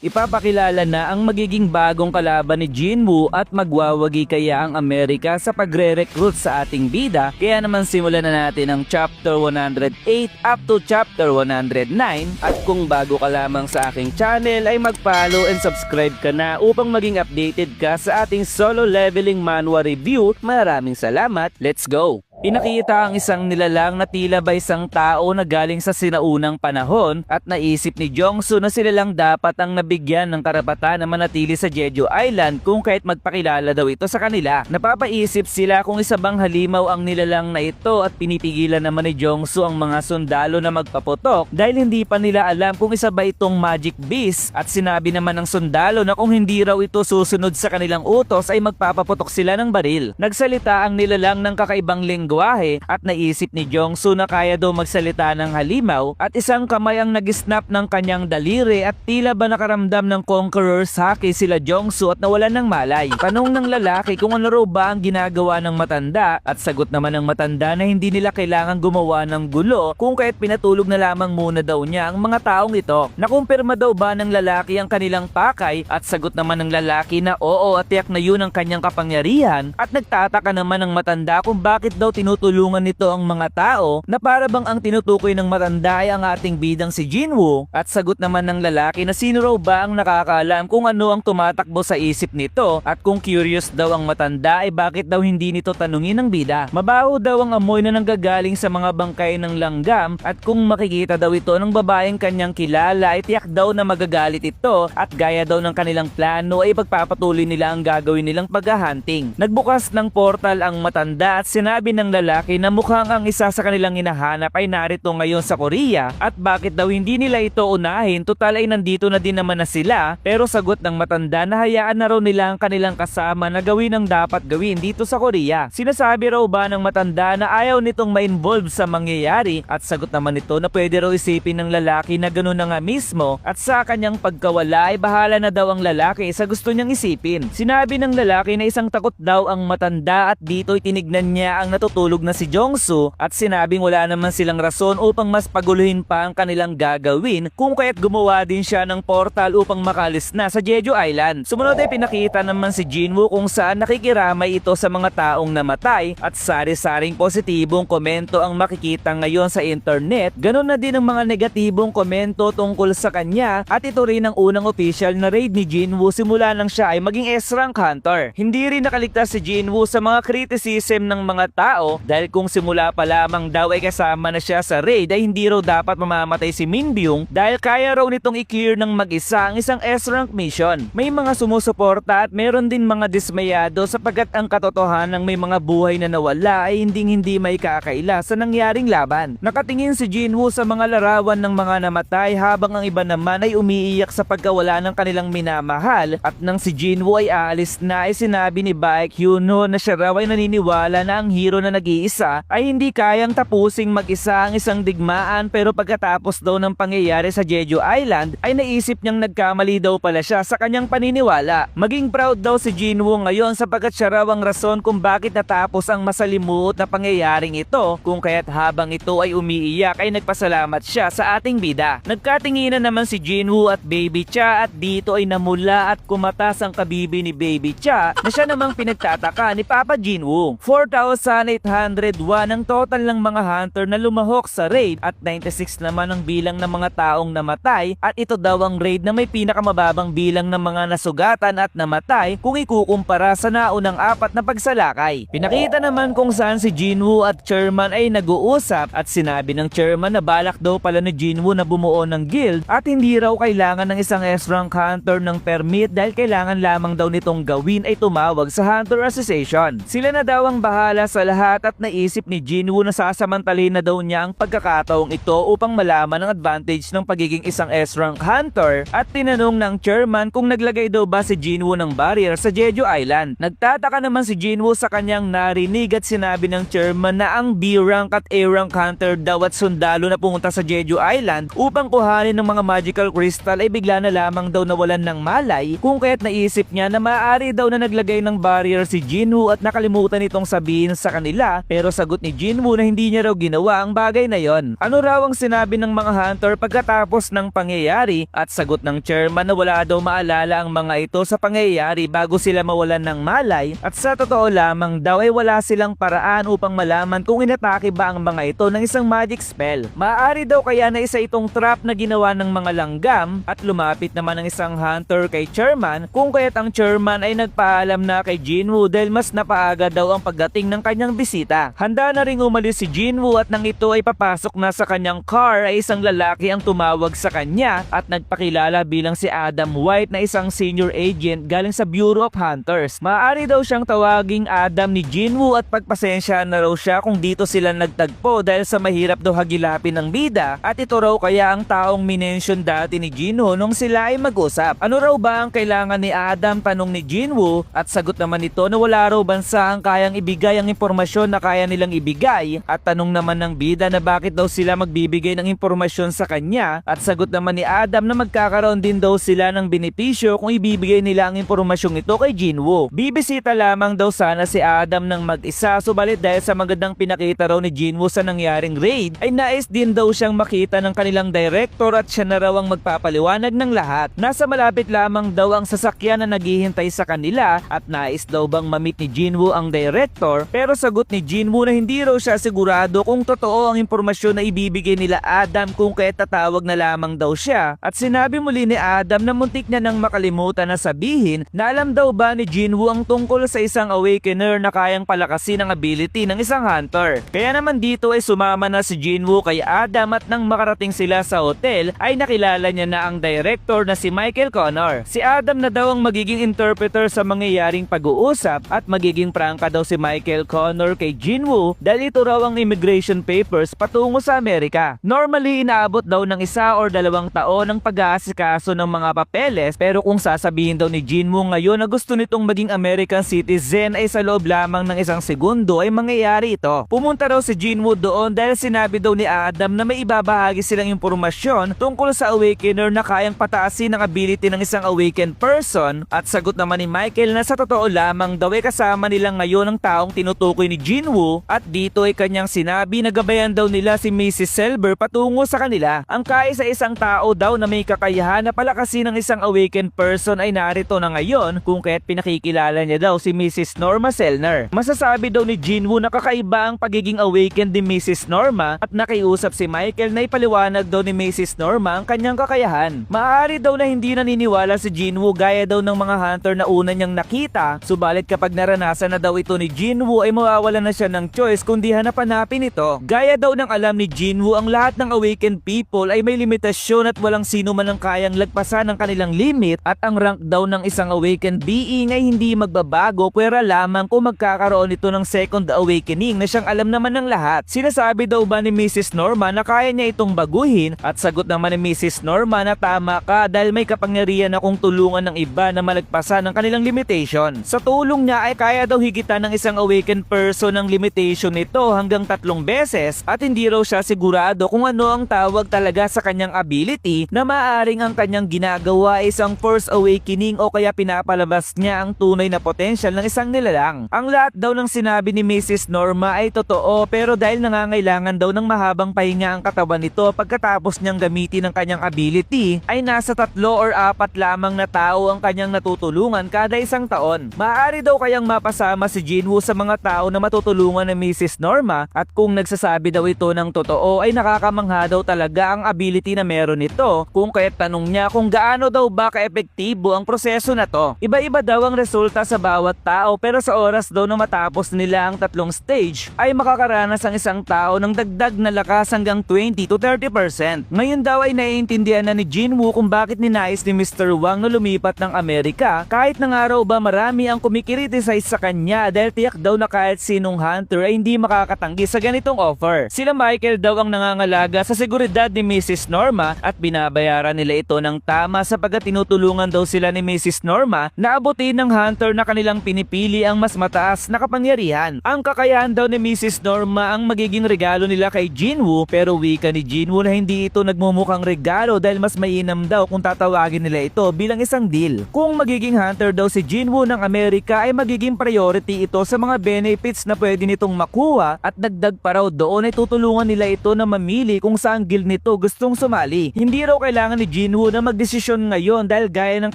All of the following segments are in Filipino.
Ipapakilala na ang magiging bagong kalaban ni Jinwoo at magwawagi kaya ang Amerika sa pagre-recruit sa ating bida. Kaya naman simulan na natin ang chapter 108 up to chapter 109. At kung bago ka lamang sa aking channel ay mag-follow and subscribe ka na upang maging updated ka sa ating solo leveling manhwa review. Maraming salamat, let's go! Pinakita ang isang nilalang na tila ba isang tao na galing sa sinaunang panahon at naisip ni Jongsu na sila lang dapat ang nabigyan ng karapatan na manatili sa Jeju Island kung kahit magpakilala daw ito sa kanila. Napapaisip sila kung isa bang halimaw ang nilalang na ito at pinipigilan naman ni Jongsu ang mga sundalo na magpaputok dahil hindi pa nila alam kung isa ba itong magic beast at sinabi naman ng sundalo na kung hindi raw ito susunod sa kanilang utos ay magpapaputok sila ng baril. Nagsalita ang nilalang ng kakaibang lingwahe at naisip ni Jongsu na kaya daw magsalita ng halimaw at isang kamay ang nag-snap ng kanyang daliri at tila ba nakaramdam ng conqueror's haki sila Jongsu at nawalan ng malay. Tanong ng lalaki kung ano raw ba ang ginagawa ng matanda at sagot naman ng matanda na hindi nila kailangan gumawa ng gulo kung kahit pinatulog na lamang muna daw niya ang mga taong ito. Nakumpirma daw ba ng lalaki ang kanilang pakay at sagot naman ng lalaki na oo at tiyak na yun ang kanyang kapangyarihan at nagtataka naman ng matanda kung bakit daw tinutulungan nito ang mga tao na para bang ang tinutukoy ng matanda ay ang ating bidang si Jinwoo at sagot naman ng lalaki na sino raw ba ang nakakaalam kung ano ang tumatakbo sa isip nito at kung curious daw ang matanda ay bakit daw hindi nito tanungin ng bida. Mabaho daw ang amoy na nanggagaling sa mga bangkay ng langgam at kung makikita daw ito ng babaeng kanyang kilala ay tiyak daw na magagalit ito at gaya daw ng kanilang plano ay pagpapatuloy nila ang gagawin nilang paghahunting. Nagbukas ng portal ang matanda at sinabi ng lalaki na mukhang ang isa sa kanilang hinahanap ay narito ngayon sa Korea at bakit daw hindi nila ito unahin, total ay nandito na din naman na sila. Pero sagot ng matanda na hayaan na raw nila ang kanilang kasama na gawin ang dapat gawin dito sa Korea. Sinasabi raw ba ng matanda na ayaw nitong ma-involve sa mangyayari at sagot naman nito na pwede raw isipin ng lalaki na gano'n na nga mismo at sa kanyang pagkawala ay bahala na daw ang lalaki sa gusto niyang isipin. Sinabi ng lalaki na isang takot daw ang matanda at dito'y tinignan niya ang natutulog na si Jongsu at sinabing wala naman silang rason upang mas paguluhin pa ang kanilang gagawin kung kaya't gumawa din siya ng portal upang makalis na sa Jeju Island. Sumunod ay pinakita naman si Jinwoo kung saan nakikiramay ito sa mga taong namatay at sari-saring positibong komento ang makikita ngayon sa internet. Ganon na din ang mga negatibong komento tungkol sa kanya at ito rin ang unang official na raid ni Jinwoo simula nang siya ay maging S-rank hunter. Hindi rin nakaligtas si Jinwoo sa mga criticism ng mga tao dahil kung simula pa lamang daw ay kasama na siya sa raid ay hindi raw dapat mamamatay si Minbyung dahil kaya raw nitong i-clear ng mag-isa ang isang S-rank mission. May mga sumusuporta at meron din mga dismayado sapagkat ang katotohanan ng may mga buhay na nawala ay hindi may kakaila sa nangyaring laban. Nakatingin si Jinwoo sa mga larawan ng mga namatay habang ang iba naman ay umiiyak sa pagkawala ng kanilang minamahal at nang si Jinwoo ay aalis na ay sinabi ni Baekhyun na siya raw ay naniniwala na ang hero na nag-iisa ay hindi kayang tapusing mag-isa ang isang digmaan pero pagkatapos daw ng pangyayari sa Jeju Island ay naisip niyang nagkamali daw pala siya sa kanyang paniniwala. Maging proud daw si Jinwoo ngayon sapagkat siya raw ang rason kung bakit natapos ang masalimuot na pangyayaring ito kung kaya't habang ito ay umiiyak ay nagpasalamat siya sa ating bida. Nagkatinginan naman si Jinwoo at Baby Cha at dito ay namula at kumatas ang kabibi ni Baby Cha na siya namang pinagtataka ni Papa Jinwoo. 4,801 ang total ng mga hunter na lumahok sa raid at 96 naman ang bilang ng mga taong namatay at ito daw ang raid na may pinakamababang bilang ng mga nasugatan at namatay kung ikukumpara sa naunang apat na pagsalakay. Pinakita naman kung saan si Jinwoo at chairman ay nag-uusap at sinabi ng chairman na balak daw pala ni Jinwoo na bumuo ng guild at hindi raw kailangan ng isang S-rank hunter ng permit dahil kailangan lamang daw nitong gawin ay tumawag sa Hunter Association. Sila na daw ang bahala sa lahat at naisip ni Jinwoo na sasamantalin na daw niya ang pagkakataong ito upang malaman ang advantage ng pagiging isang S-rank hunter at tinanong ng chairman kung naglagay daw ba si Jinwoo ng barrier sa Jeju Island. Nagtataka naman si Jinwoo sa kanyang narinig at sinabi ng chairman na ang B-rank at A-rank hunter daw at sundalo na pumunta sa Jeju Island upang kuhanin ng mga magical crystal ay bigla na lamang daw nawalan ng malay kung kaya't naisip niya na maaari daw na naglagay ng barrier si Jinwoo at nakalimutan itong sabihin sa kanila sila, pero sagot ni Jinwoo na hindi niya raw ginawa ang bagay na yon. Ano raw ang sinabi ng mga hunter pagkatapos ng pangyayari, at sagot ng chairman na wala daw maalala ang mga ito sa pangyayari bago sila mawalan ng malay, at sa totoo lamang daw ay wala silang paraan upang malaman kung inatake ba ang mga ito ng isang magic spell. Maaari daw kaya na isa itong trap na ginawa ng mga langgam, at lumapit naman ang isang hunter kay chairman kung kaya't ang chairman ay nagpaalam na kay Jinwoo dahil mas napaaga daw ang pagdating ng kanyang bisita. Handa na ring umalis si Jinwoo, at nang ito ay papasok na sa kanyang car ay isang lalaki ang tumawag sa kanya at nagpakilala bilang si Adam White na isang senior agent galing sa Bureau of Hunters. Maaari daw siyang tawaging Adam ni Jinwoo at pagpasensya na raw siya kung dito sila nagtagpo dahil sa mahirap daw hagilapin ng bida, at ito raw kaya ang taong minention dati ni Jinwoo nung sila ay mag-usap. Ano raw ba ang kailangan ni Adam, tanong ni Jinwoo, at sagot naman nito na wala raw bansa ang kayang ibigay ang impormasyon na kaya nilang ibigay, at tanong naman ng bida na bakit daw sila magbibigay ng impormasyon sa kanya, at sagot naman ni Adam na magkakaroon din daw sila ng benepisyo kung ibibigay nila ang impormasyong ito kay Jinwoo. Bibisita lamang daw sana si Adam ng mag-isa, subalit dahil sa magandang pinakita raw ni Jinwoo sa nangyaring raid ay nais din daw siyang makita ng kanilang director, at siya na raw ang magpapaliwanag ng lahat. Nasa malapit lamang daw ang sasakyan na naghihintay sa kanila, at nais daw bang mamit ni Jinwoo ang director, pero sagot ni Jinwoo na hindi raw siya sigurado kung totoo ang impormasyon na ibibigay nila Adam kung kaya tatawag na lamang daw siya, at sinabi muli ni Adam na muntik niya nang makalimutan na sabihin na alam daw ba ni Jinwoo ang tungkol sa isang awakener na kayang palakasin ang ability ng isang hunter. Kaya naman dito ay sumama na si Jinwoo kay Adam, at nang makarating sila sa hotel ay nakilala niya na ang director na si Michael Connor. Si Adam na daw ang magiging interpreter sa mangyayaring pag-uusap, at magiging prangka daw si Michael Connor kay Jinwoo dahil ito raw ang immigration papers patungo sa Amerika. Normally inaabot daw ng 1 or 2 taon ang pag-aasikaso ng mga papeles, pero kung sasabihin daw ni Jinwoo ngayon na gusto nitong maging American citizen ay sa loob lamang ng 1 segundo ay mangyayari ito. Pumunta raw si Jinwoo doon dahil sinabi daw ni Adam na may ibabahagi silang impormasyon tungkol sa awakener na kayang pataasin ang ability ng isang awakened person, at sagot naman ni Michael na sa totoo lamang daw ay kasama nila ngayon ang taong tinutukoy ni Jinwoo, at dito ay kanyang sinabi na gabayan daw nila si Mrs. Silver patungo sa kanila. Ang kaisa-isang tao daw na may kakayahan na palakasin ng isang awakened person ay narito na ngayon kung kaya't pinakikilala niya daw si Mrs. Norma Selner. Masasabi daw ni Jinwoo na kakaiba ang pagiging awakened ni Mrs. Norma, at nakiusap si Michael na ipaliwanag daw ni Mrs. Norma ang kanyang kakayahan. Maaari daw na hindi naniniwala si Jinwoo gaya daw ng mga hunter na una niyang nakita, subalit kapag naranasan na daw ito ni Jinwoo ay mawawalan na siya ng choice kundi hanap-hanapin ito. Gaya daw ng alam ni Jinwoo, ang lahat ng awakened people ay may limitasyon at walang sino man ang kayang lagpasan ng kanilang limit, at ang rank daw ng isang awakened being ay hindi magbabago pwera lamang kung magkakaroon ito ng second awakening na siyang alam naman ng lahat. Sinasabi daw ba ni Mrs. Norma na kaya niya itong baguhin, at sagot naman ni Mrs. Norma na tama ka dahil may kapangyarihan akong tulungan ng iba na malagpasan ng kanilang limitation. Sa tulong niya ay kaya daw higitan ng isang awakened person ang limitation nito hanggang 3 beses, at hindi raw siya sigurado kung ano ang tawag talaga sa kanyang ability na maaaring ang kanyang ginagawa ay isang force awakening o kaya pinapalabas niya ang tunay na potential ng isang nilalang. Ang lahat daw ng sinabi ni Mrs. Norma ay totoo, pero dahil nangangailangan daw ng mahabang pahinga ang katawan nito pagkatapos niyang gamitin ang kanyang ability, ay nasa 3 or 4 lamang na tao ang kanyang natutulungan kada 1 taon. Maaari daw kayang mapasama si Jinwoo sa mga tao na matutulungan ni Mrs. Norma, at kung nagsasabi daw ito ng totoo ay nakakamangha daw talaga ang ability na meron nito, kung kaya't tanong niya kung gaano daw ba kaepektibo ang proseso na to. Iba-iba daw ang resulta sa bawat tao, pero sa oras daw na matapos nila ang 3 stage ay makakaranas ang isang tao ng dagdag na lakas hanggang 20 to 30%. Ngayon daw ay naiintindihan na ni Jinwoo kung bakit ninais ni Mr. Wang na lumipat ng Amerika, kahit na nga raw ba marami ang kumikriticize sa kanya dahil tiyak daw na kahit sinong hunter ay hindi makakatanggi sa ganitong offer. Sila Michael daw ang nangangalaga sa seguridad ni Mrs. Norma, at binabayaran nila ito ng tama sapagkat tinutulungan daw sila ni Mrs. Norma na abutin ng hunter na kanilang pinipili ang mas mataas na kapangyarihan. Ang kakayahan daw ni Mrs. Norma ang magiging regalo nila kay Jinwoo, pero wika ni Jinwoo na hindi ito nagmumukhang regalo dahil mas mainam daw kung tatawagin nila ito bilang isang deal. Kung magiging hunter daw si Jinwoo ng Amerika ay magiging priority ito sa mga benefits na pwede nitong makuha at dagdag pa raw doon ay tutulungan nila ito na mamili kung saan guild nito gustong sumali. Hindi raw kailangan ni Jinwoo na magdesisyon ngayon dahil gaya ng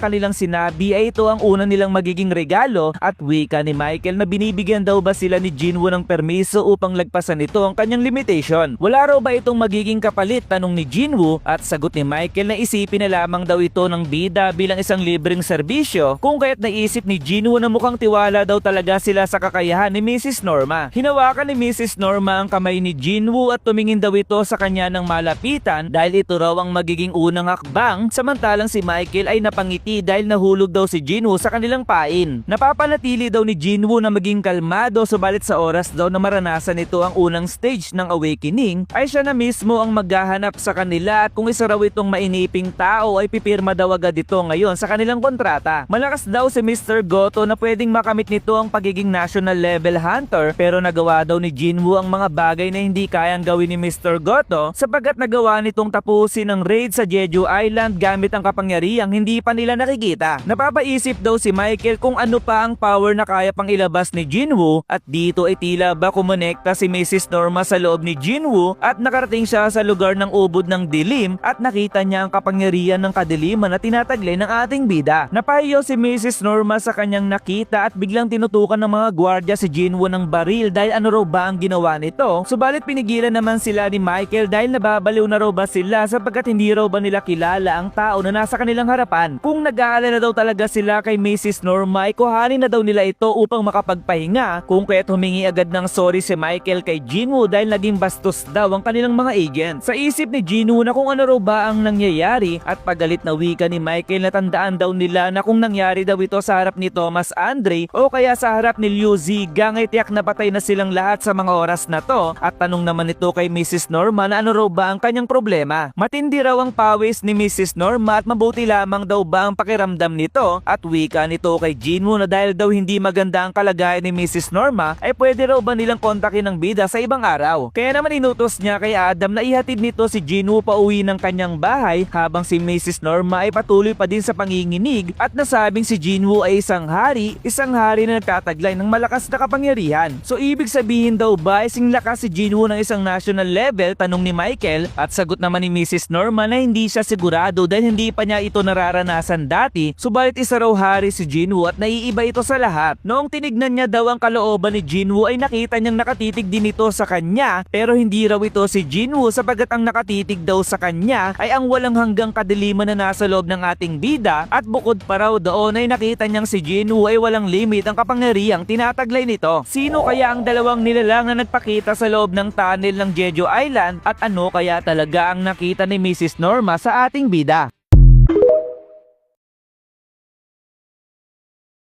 kanilang sinabi ay ito ang una nilang magiging regalo at wika ni Michael na binibigyan daw ba sila ni Jinwoo ng permiso upang lagpasan ito ang kanyang limitation. Wala raw ba itong magiging kapalit, tanong ni Jinwoo, at sagot ni Michael na isipin na lamang daw ito ng bida bilang isang libreng serbisyo kung kaya't naisip ni Jinwoo na mukhang tiwala daw talaga sila sa kakayahan ni Mrs. Norma. Hinawakan ni Mrs. Norma ang kamay ni Jinwoo at tumingin daw ito sa kanya ng malapitan dahil ito raw ang magiging unang hakbang, samantalang si Michael ay napangiti dahil nahulog daw si Jinwoo sa kanilang pain. Napapanatili daw ni Jinwoo na maging kalmado, subalit sa oras daw na maranasan ito ang unang stage ng awakening ay siya na mismo ang maghahanap sa kanila at kung isa raw itong mainiping tao ay pipirma daw agad ito ngayon sa kanilang kontrata. Malakas daw si Mr. Goto na pwedeng makamit nito ang pagiging national level hunter, pero nagawa daw ni Jinwoo ang mga bagay na hindi kayang gawin ni Mr. Goto sapagkat nagawa nitong tapusin ang raid sa Jeju Island gamit ang kapangyarihang hindi pa nila nakikita. Napapaisip daw si Michael kung ano pa ang power na kaya pang ilabas ni Jinwoo at dito ay tila ba kumonekta si Mrs. Norma sa loob ni Jinwoo at nakarating siya sa lugar ng ubod ng dilim at nakita niya ang kapangyarihan ng kadiliman na tinataglay ng ating bida. Napahiyaw si Mrs. Norma sa kanyang nakita at biglang tinutukan ng mga gwardya si Jinwoo ng baril dahil ano raw ba ang ginawa nito, subalit pinigilan naman sila ni Michael dahil nababaliw na raw ba sila sapagkat hindi raw ba nila kilala ang tao na nasa kanilang harapan. Kung nag-aalala daw talaga sila kay Mrs. Norma ay kuhanin na daw nila ito upang makapagpahinga, kung kaya't humingi agad ng sorry si Michael kay Jinwoo dahil naging bastos daw ang kanilang mga agent. Sa isip ni Jinwoo na kung ano raw ba ang nangyayari at pagalit na wika ni Michael na tandaan daw nila na kung nangyari daw ito sa harap ni Thomas Andre o kaya sa harap ni Liu Zigang ay tiyak na patay na silang lahat sa mga oras na to, at tanong naman ito kay Mrs. Norma na ano raw ba ang kanyang problema. Matindi raw ang pawis ni Mrs. Norma at mabuti lamang daw ba ang pakiramdam nito, at wika nito kay Jinwoo na dahil daw hindi maganda ang kalagayan ni Mrs. Norma ay pwede raw ba nilang kontakin ng bida sa ibang araw. Kaya naman inutos niya kay Adam na ihatid nito si Jinwoo pauwi ng kanyang bahay habang si Mrs. Norma ay patuloy pa din sa panginginig at nasabing si Jinwoo ay isang hari na nagtataglay ng malakas na kapangyarihan. So ibig sabihin daw ba ay singlakas si Jinwoo ng isang national level, tanong ni Michael, at sagot naman ni Mrs. Norma na hindi siya sigurado dahil hindi pa niya ito nararanasan dati, subalit isa raw hari si Jinwoo at naiiba ito sa lahat. Noong tinignan niya daw ang kalooban ni Jinwoo ay nakita niyang nakatitig din ito sa kanya, pero hindi raw ito si Jinwoo sapagkat ang nakatitig daw sa kanya ay ang walang hanggang kadiliman na nasa loob ng ating bida, at bukod pa raw doon ay nakita niyang si Jinwoo ay walang limit ang kapangyarihang tinataglay nito. Sino kaya ang dalawang nilalang na nagpakita sa loob ng tunnel ng Jeju Island at ano kaya talaga ang nakita ni Mrs. Norma sa ating bida?